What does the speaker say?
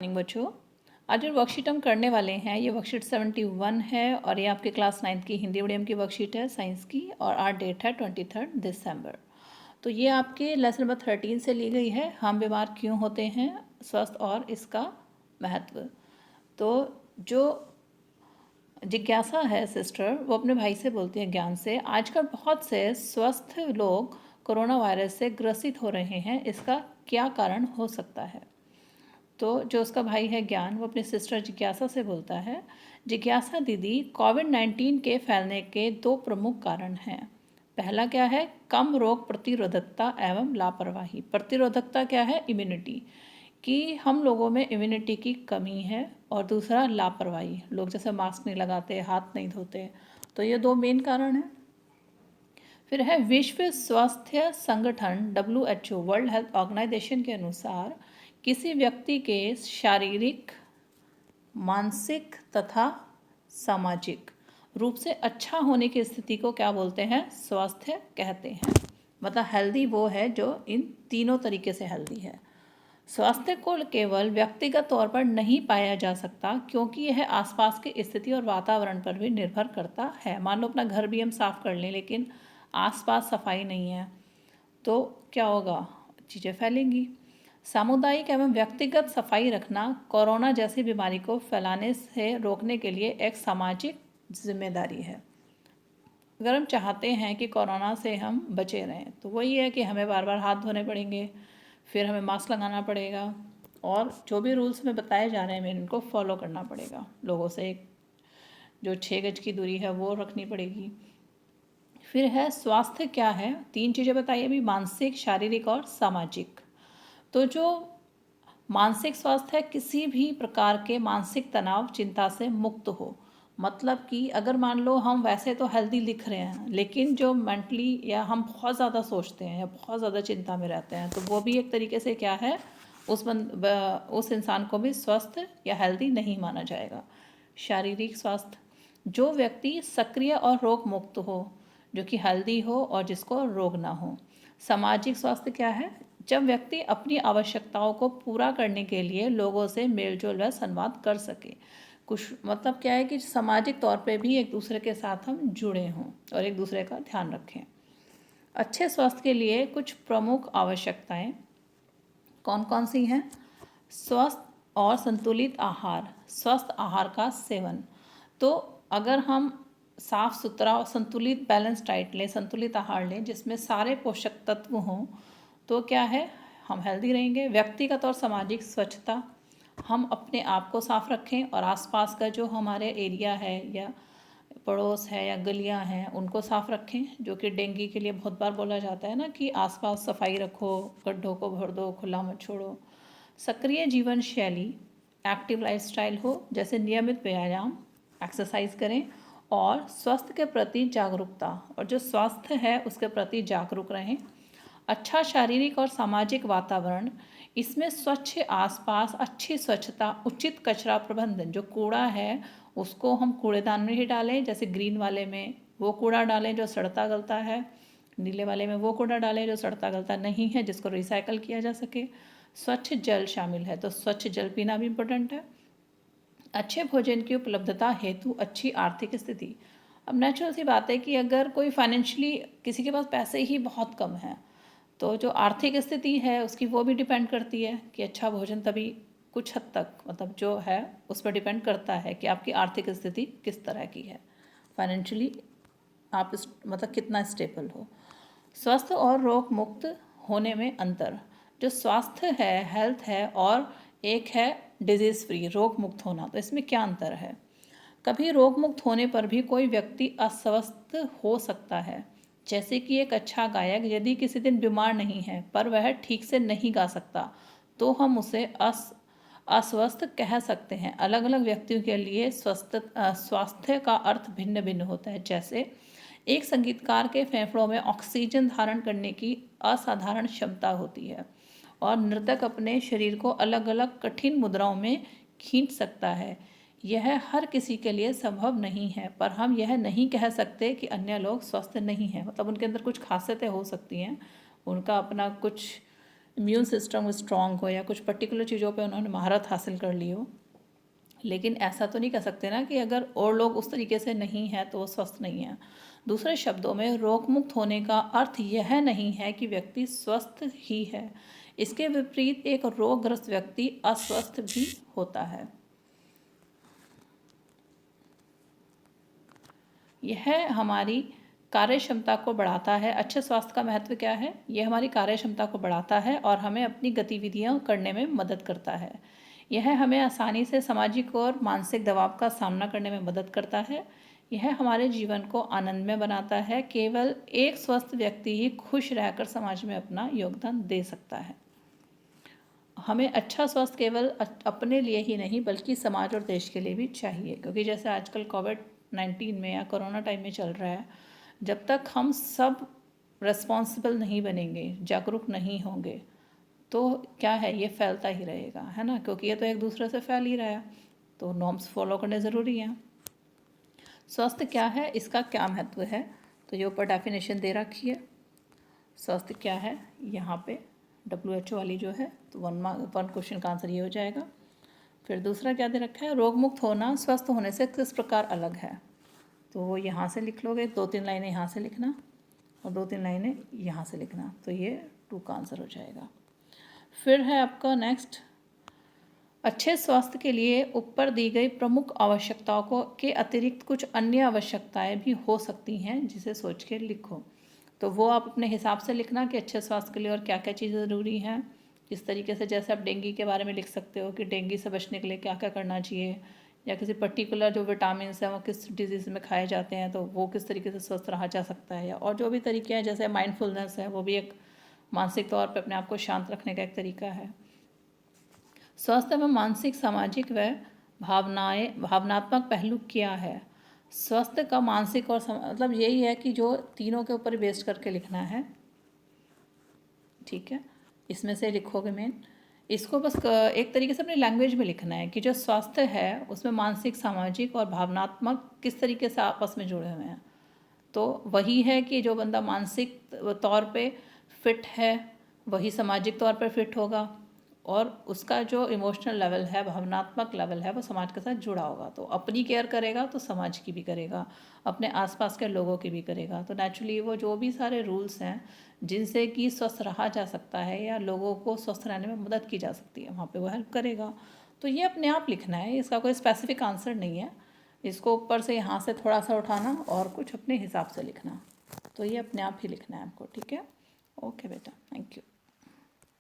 Morning बच्चों, आज जो वर्कशीट हम करने वाले हैं ये वर्कशीट 71 है और ये आपके क्लास 9th की हिंदी मीडियम की वर्कशीट है साइंस की और आज डेट है 23 दिसंबर। तो ये आपके लेसन नंबर 13 से ली गई है, हम बीमार क्यों होते हैं, स्वस्थ और इसका महत्व। तो जो जिज्ञासा है सिस्टर वो अपने भाई से बोलती है ज्ञान से, आजकल बहुत से स्वस्थ लोग कोरोना वायरस से ग्रसित हो रहे हैं, इसका क्या कारण हो सकता है। तो जो उसका भाई है ज्ञान वो अपनी सिस्टर जिज्ञासा से बोलता है, जिज्ञासा दीदी, कोविड-19 के फैलने के दो प्रमुख कारण हैं। पहला क्या है, कम रोग प्रतिरोधकता एवं लापरवाही। प्रतिरोधकता क्या है, इम्यूनिटी, कि हम लोगों में इम्यूनिटी की कमी है, और दूसरा लापरवाही, लोग जैसे मास्क नहीं लगाते, हाथ नहीं धोते, तो ये दो मेन कारण हैं। फिर है विश्व स्वास्थ्य संगठन WHO वर्ल्ड हेल्थ ऑर्गेनाइजेशन के अनुसार किसी व्यक्ति के शारीरिक, मानसिक तथा सामाजिक रूप से अच्छा होने की स्थिति को क्या बोलते हैं, स्वास्थ्य कहते हैं। मतलब हेल्दी वो है जो इन तीनों तरीके से हेल्दी है। स्वास्थ्य को केवल व्यक्तिगत तौर पर नहीं पाया जा सकता, क्योंकि यह आसपास की स्थिति और वातावरण पर भी निर्भर करता है। मान लो अपना घर भी हम साफ कर लें लेकिन आसपास सफाई नहीं है तो क्या होगा, चीज़ें फैलेंगी। सामुदायिक एवं व्यक्तिगत सफाई रखना कोरोना जैसी बीमारी को फैलाने से रोकने के लिए एक सामाजिक जिम्मेदारी है। अगर हम चाहते हैं कि कोरोना से हम बचे रहें तो वही है कि हमें बार बार हाथ धोने पड़ेंगे, फिर हमें मास्क लगाना पड़ेगा, और जो भी रूल्स में बताए जा रहे हैं हमें इनको फॉलो करना पड़ेगा। लोगों से जो 6 गज की दूरी है वो रखनी पड़ेगी। फिर है स्वास्थ्य क्या है, 3 चीज़ें बताइए अभी, मानसिक, शारीरिक और सामाजिक। तो जो मानसिक स्वास्थ्य है, किसी भी प्रकार के मानसिक तनाव, चिंता से मुक्त हो। मतलब कि अगर मान लो हम वैसे तो हेल्दी लिख रहे हैं लेकिन जो मेंटली या हम बहुत ज़्यादा सोचते हैं या बहुत ज़्यादा चिंता में रहते हैं तो वो भी एक तरीके से क्या है, उस इंसान को भी स्वस्थ या हेल्दी नहीं माना जाएगा। शारीरिक स्वास्थ्य, जो व्यक्ति सक्रिय और रोग मुक्त हो, जो कि हेल्दी हो और जिसको रोग ना हो। सामाजिक स्वास्थ्य क्या है, जब व्यक्ति अपनी आवश्यकताओं को पूरा करने के लिए लोगों से मेलजोल व संवाद कर सके। कुछ मतलब क्या है कि सामाजिक तौर पे भी एक दूसरे के साथ हम जुड़े हों और एक दूसरे का ध्यान रखें। अच्छे स्वास्थ्य के लिए कुछ प्रमुख आवश्यकताएं कौन कौन सी हैं, स्वस्थ और संतुलित आहार, स्वस्थ आहार का सेवन। तो अगर हम साफ़ सुथरा और संतुलित बैलेंस डाइट लें, संतुलित आहार लें जिसमें सारे पोषक तत्व हों तो क्या है, हम हेल्दी रहेंगे। व्यक्तिगत और सामाजिक स्वच्छता, हम अपने आप को साफ रखें और आसपास का जो हमारे एरिया है या पड़ोस है या गलियां हैं उनको साफ रखें, जो कि डेंगू के लिए बहुत बार बोला जाता है ना कि आसपास सफाई रखो, गड्ढों को भर दो, खुला मत छोड़ो। सक्रिय जीवन शैली, एक्टिव लाइफस्टाइल हो, जैसे नियमित व्यायाम, एक्सरसाइज करें, और स्वास्थ्य के प्रति जागरूकता, और जो स्वास्थ्य है उसके प्रति जागरूक रहें। अच्छा शारीरिक और सामाजिक वातावरण, इसमें स्वच्छ आसपास, अच्छी स्वच्छता, उचित कचरा प्रबंधन, जो कूड़ा है उसको हम कूड़ेदान में ही डालें, जैसे ग्रीन वाले में वो कूड़ा डालें जो सड़ता गलता है, नीले वाले में वो कूड़ा डालें जो सड़ता गलता नहीं है, जिसको रिसाइकल किया जा सके। स्वच्छ जल शामिल है, तो स्वच्छ जल पीना भी इम्पोर्टेंट है। अच्छे भोजन की उपलब्धता हेतु अच्छी आर्थिक स्थिति। अब नेचुरल सी बात है कि अगर कोई फाइनेंशियली किसी के पास पैसे ही बहुत कम हैं तो जो आर्थिक स्थिति है उसकी वो भी डिपेंड करती है कि अच्छा भोजन, तभी कुछ हद तक मतलब जो है उस पर डिपेंड करता है कि आपकी आर्थिक स्थिति किस तरह की है, फाइनेंशियली आप मतलब कितना स्टेबल हो। स्वस्थ और रोग मुक्त होने में अंतर, जो स्वास्थ्य है, हेल्थ है, और एक है डिजीज़ फ्री, रोग मुक्त होना, तो इसमें क्या अंतर है। कभी रोग मुक्त होने पर भी कोई व्यक्ति अस्वस्थ हो सकता है, जैसे कि एक अच्छा गायक यदि किसी दिन बीमार नहीं है पर वह ठीक से नहीं गा सकता तो हम उसे अस्वस्थ कह सकते हैं। अलग अलग व्यक्तियों के लिए स्वास्थ्य का अर्थ भिन्न भिन्न होता है। जैसे एक संगीतकार के फेफड़ों में ऑक्सीजन धारण करने की असाधारण क्षमता होती है और नर्तक अपने शरीर को अलग अलग कठिन मुद्राओं में खींच सकता है। यह हर किसी के लिए संभव नहीं है, पर हम यह नहीं कह सकते कि अन्य लोग स्वस्थ नहीं हैं। मतलब उनके अंदर कुछ खासियतें हो सकती हैं, उनका अपना कुछ इम्यून सिस्टम स्ट्रांग हो या कुछ पर्टिकुलर चीज़ों पे उन्होंने महारत हासिल कर ली हो। लेकिन ऐसा तो नहीं कह सकते ना कि अगर और लोग उस तरीके से नहीं हैं तो वो स्वस्थ नहीं है। दूसरे शब्दों में रोग मुक्त होने का अर्थ यह नहीं है कि व्यक्ति स्वस्थ ही है। इसके विपरीत एक रोगग्रस्त व्यक्ति अस्वस्थ भी होता है। यह हमारी कार्य क्षमता को बढ़ाता है। अच्छे स्वास्थ्य का महत्व क्या है? यह हमारी कार्य क्षमता को बढ़ाता है और हमें अपनी गतिविधियां करने में मदद करता है। यह हमें आसानी से सामाजिक और मानसिक दबाव का सामना करने में मदद करता है। यह हमारे जीवन को आनंदमय बनाता है। केवल एक स्वस्थ व्यक्ति ही खुश रहकर समाज में अपना योगदान दे सकता है। हमें अच्छा स्वास्थ्य केवल अपने लिए ही नहीं बल्कि समाज और देश के लिए भी चाहिए, क्योंकि जैसे आजकल कोविड-19 में या कोरोना टाइम में चल रहा है, जब तक हम सब रिस्पॉन्सिबल नहीं बनेंगे, जागरूक नहीं होंगे, तो क्या है, ये फैलता ही रहेगा, है ना, क्योंकि ये तो एक दूसरे से फैल ही रहा है। तो नॉर्म्स फॉलो करने ज़रूरी हैं। स्वास्थ्य क्या है, इसका क्या महत्व है, तो ये ऊपर डेफिनेशन दे रखी है। स्वास्थ्य क्या है, यहाँ पे WHO वाली जो है, तो वन क्वेश्चन का आंसर ये हो जाएगा। फिर दूसरा क्या दे रखा है, रोग मुक्त होना स्वस्थ होने से किस प्रकार अलग है, तो वो यहाँ से लिख लोगे, 2-3 लाइनें यहाँ से लिखना और 2-3 लाइनें यहाँ से लिखना, तो ये 2 का आंसर हो जाएगा। फिर है आपका नेक्स्ट, अच्छे स्वास्थ्य के लिए ऊपर दी गई प्रमुख आवश्यकताओं को के अतिरिक्त कुछ अन्य आवश्यकताएं भी हो सकती हैं, जिसे सोच के लिखो। तो वो आप अपने हिसाब से लिखना कि अच्छे स्वास्थ्य के लिए और क्या क्या चीज़ें ज़रूरी हैं। इस तरीके से जैसे आप डेंगू के बारे में लिख सकते हो कि डेंगू से बचने के लिए क्या क्या करना चाहिए, या किसी पर्टिकुलर जो विटामिन हैं वो किस डिजीज़ में खाए जाते हैं तो वो किस तरीके से स्वस्थ रहा जा सकता है, या और जो भी तरीके हैं जैसे माइंडफुलनेस है, वो भी एक मानसिक तौर पर अपने आप को शांत रखने का एक तरीका है। स्वास्थ्य में मानसिक, सामाजिक व भावनात्मक पहलू क्या है। स्वास्थ्य का मानसिक और मतलब यही है कि जो तीनों के ऊपर बेस्ड करके लिखना है, ठीक है, इसमें से लिखोगे मेन। इसको बस एक तरीके से अपनी लैंग्वेज में लिखना है कि जो स्वास्थ्य है उसमें मानसिक, सामाजिक और भावनात्मक किस तरीके से आपस में जुड़े हुए हैं। तो वही है कि जो बंदा मानसिक तौर पे फिट है वही सामाजिक तौर पर फिट होगा, और उसका जो इमोशनल लेवल है, भावनात्मक लेवल है, वो समाज के साथ जुड़ा होगा। तो अपनी केयर करेगा तो समाज की भी करेगा, अपने आसपास के लोगों की भी करेगा। तो नेचुरली वो जो भी सारे रूल्स हैं जिनसे कि स्वस्थ रहा जा सकता है या लोगों को स्वस्थ रहने में मदद की जा सकती है, वहाँ पे वो हेल्प करेगा। तो ये अपने आप लिखना है, इसका कोई स्पेसिफिक आंसर नहीं है। इसको ऊपर से यहाँ से थोड़ा सा उठाना और कुछ अपने हिसाब से लिखना, तो ये अपने आप ही लिखना है आपको, ठीक है। ओके बेटा, थैंक यू।